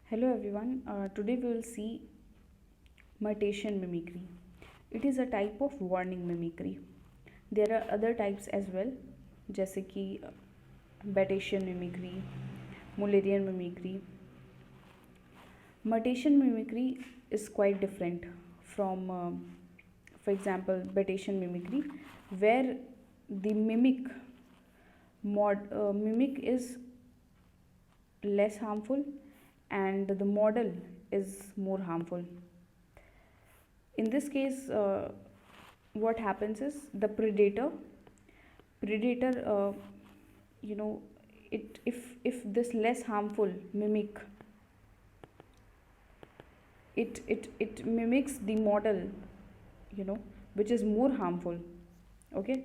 Hello everyone. Today we will see mutation mimicry. It is a type of warning mimicry. There are other types as well, जैसे कि Batesian mimicry, Mullerian mimicry. Mutation mimicry is quite different from, for example, Batesian mimicry, where the mimic is less harmful and the model is more harmful. In this case, what happens is the predator you know it if this less harmful mimic it mimics the model, which is more harmful. Okay,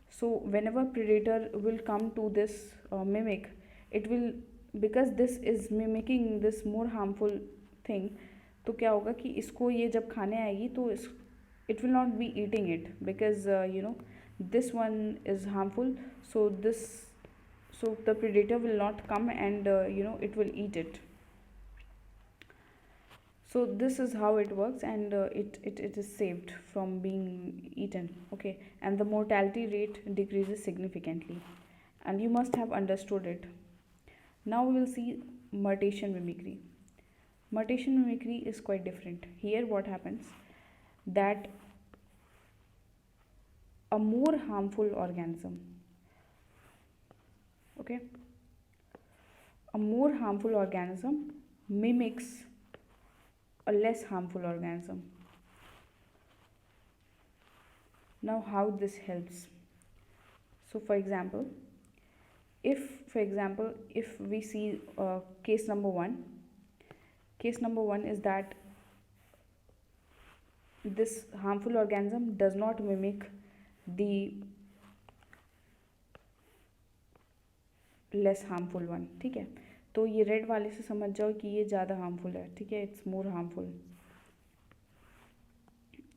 so whenever predator will come to this mimic, it will, because this is mimicking this more harmful thing, तो क्या होगा कि इसको ये जब खाने आएगी तो it will not be eating it because this one is harmful. So the predator will not come and it will eat it. So this is how it works, and it is saved from being eaten. Okay, and the mortality rate decreases significantly, and you must have understood it. Now we will see mutation mimicry. Mutation mimicry is quite different. Here what happens, that a more harmful organism, okay, a more harmful organism mimics a less harmful organism. Now how this helps? So for example, if we see case number 1, is that this harmful organism does not mimic the less harmful one. ठीक है, तो ये red वाले से समझ जाओ कि ये ज़्यादा हार्मफुल है. ठीक है, it's more harmful,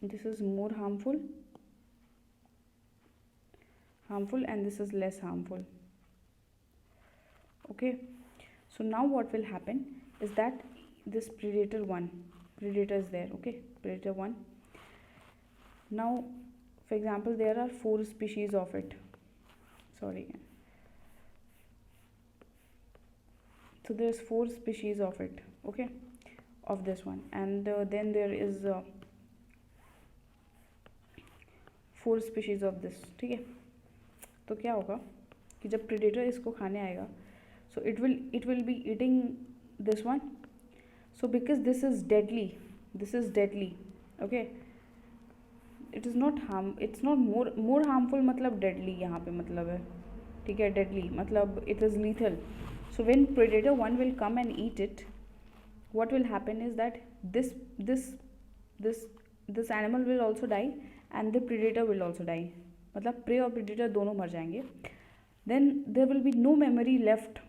this is more harmful and this is less harmful. Okay, so now what will happen is that this predator is there. Okay, predator 1. Now for example, there are 4 species of it. Sorry, so there's 4 species of it. Okay, of this one, and then there is 4 species of this. ठीक है, तो क्या होगा कि जब predator इसको खाने आएगा, so it will be eating this one. So because this is deadly, okay, it's not more harmful, मतलब deadly यहाँ पे मतलब है. ठीक है, deadly मतलब it is lethal. So when predator 1 will come and eat it, what will happen is that this animal will also die and the predator will also die. मतलब prey और predator दोनों मर जाएंगे. Then there will be no memory left.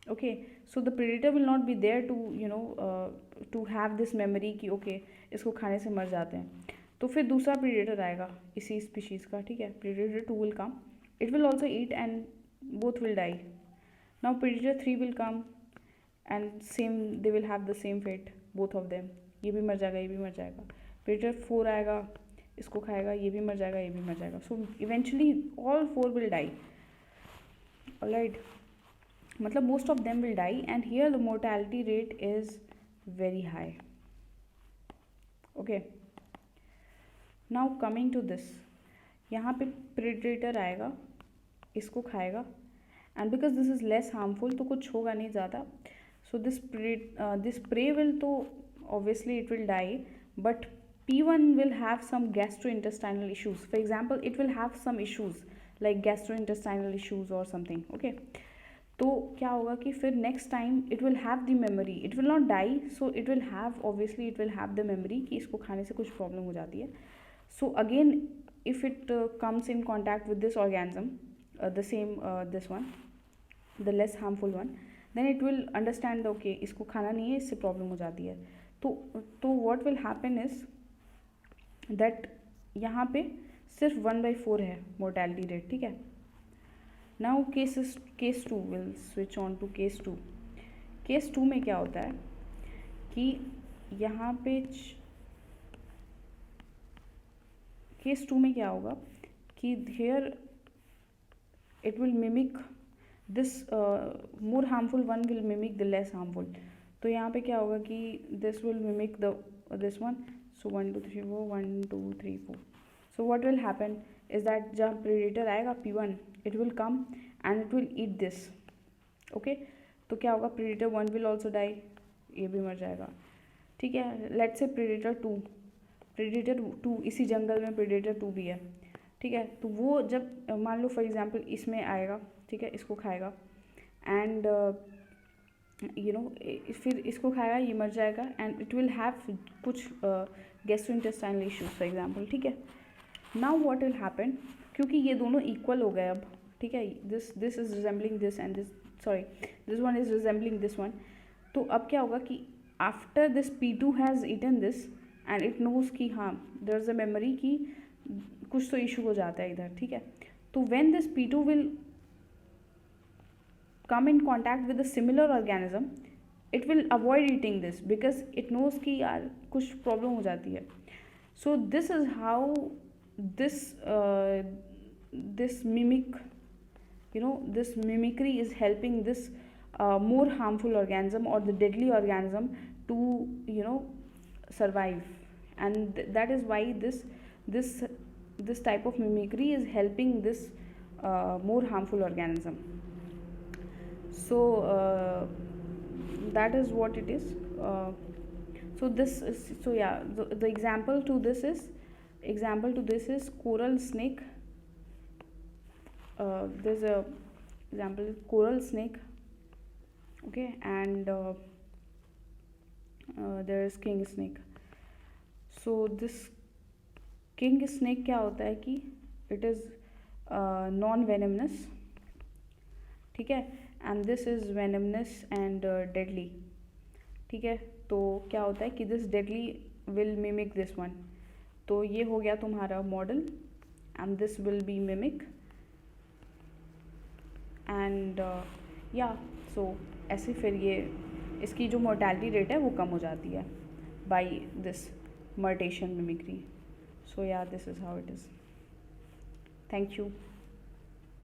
Okay, so the predator will not be there to to have this memory कि okay इसको खाने से मर जाते हैं. तो फिर दूसरा predator आएगा इसी species का. ठीक है, predator 2 will come, it will also eat and both will die. Now predator 3 will come and they will have the same fate, both of them. ये भी मर जाएगा, ये भी मर जाएगा. predator 4 आएगा, इसको खाएगा, ये भी मर जाएगा, ये भी मर जाएगा. So eventually all 4 will die. Alright, मतलब most of them will die, and here the mortality rate is very high. Okay, now coming to this, यहाँ पे predator आएगा, इसको खाएगा, and because this is less harmful तो कुछ होगा नहीं ज़्यादा. So this prey will, तो obviously it will die, but P1 will have some gastrointestinal issues. For example, it will have some issues like gastrointestinal issues or something. Okay, तो क्या होगा कि फिर next time it will have the memory, it will not die, so it will have the memory कि इसको खाने से कुछ problem हो जाती है. So again, if it comes in contact with this organism, the same this one, the less harmful one, then it will understand okay इसको खाना नहीं है, इससे problem हो जाती है. तो what will happen is that यहाँ पे सिर्फ 1/4 है mortality rate. ठीक है, now case 2, will switch on to case 2. Case 2 में क्या होता है कि यहाँ पे केस 2 में क्या होगा कि here it will mimic this more harmful one will mimic the less harmful. तो यहाँ पे क्या होगा कि this will mimic this one. So 1 2 3 4 1 2 3 4. So what will happen is that जब predator आएगा P1 it will come and it will eat this. Okay, तो क्या होगा predator 1 will also die, ये भी मर जाएगा. ठीक है, let's say predator 2 इसी जंगल में predator 2 भी है. ठीक है, तो वो जब मान लो फॉर एग्जांपल इसमें आएगा, ठीक है, इसको खाएगा एंड फिर इसको खाएगा, ये मर जाएगा एंड इट विल हैव कुछ गैस्ट्रोइंटेस्टाइनल इश्यूज फॉर एग्जांपल. ठीक है, नाउ व्हाट विल हैपन, क्योंकि ये दोनों इक्वल हो गए अब. ठीक है, this is resembling this and this one is resembling this one. तो अब क्या होगा कि after this P2 has eaten this and it knows कि हाँ देयर इज अ मेमोरी कि कुछ तो इशू हो जाता है इधर. ठीक है, तो when this P2 will come in contact with a similar organism, it will avoid eating this because it knows कि यार कुछ प्रॉब्लम हो जाती है. So this is how this mimicry is helping this more harmful organism or the deadly organism to survive, and that is why this type of mimicry is helping this more harmful organism. So that is what it is. The example to this is coral snake. There's a example coral snake, okay, and there is king snake. So this king snake क्या होता है कि it is non venomous. ठीक है, and this is venomous and deadly. ठीक है, तो क्या होता है कि this deadly will mimic this one. तो ये हो गया तुम्हारा model and this will be mimic and so ऐसे फिर ये इसकी जो मोर्टैलिटी रेट है वो कम हो जाती है by this mutation mimicry. So this is how it is. Thank you.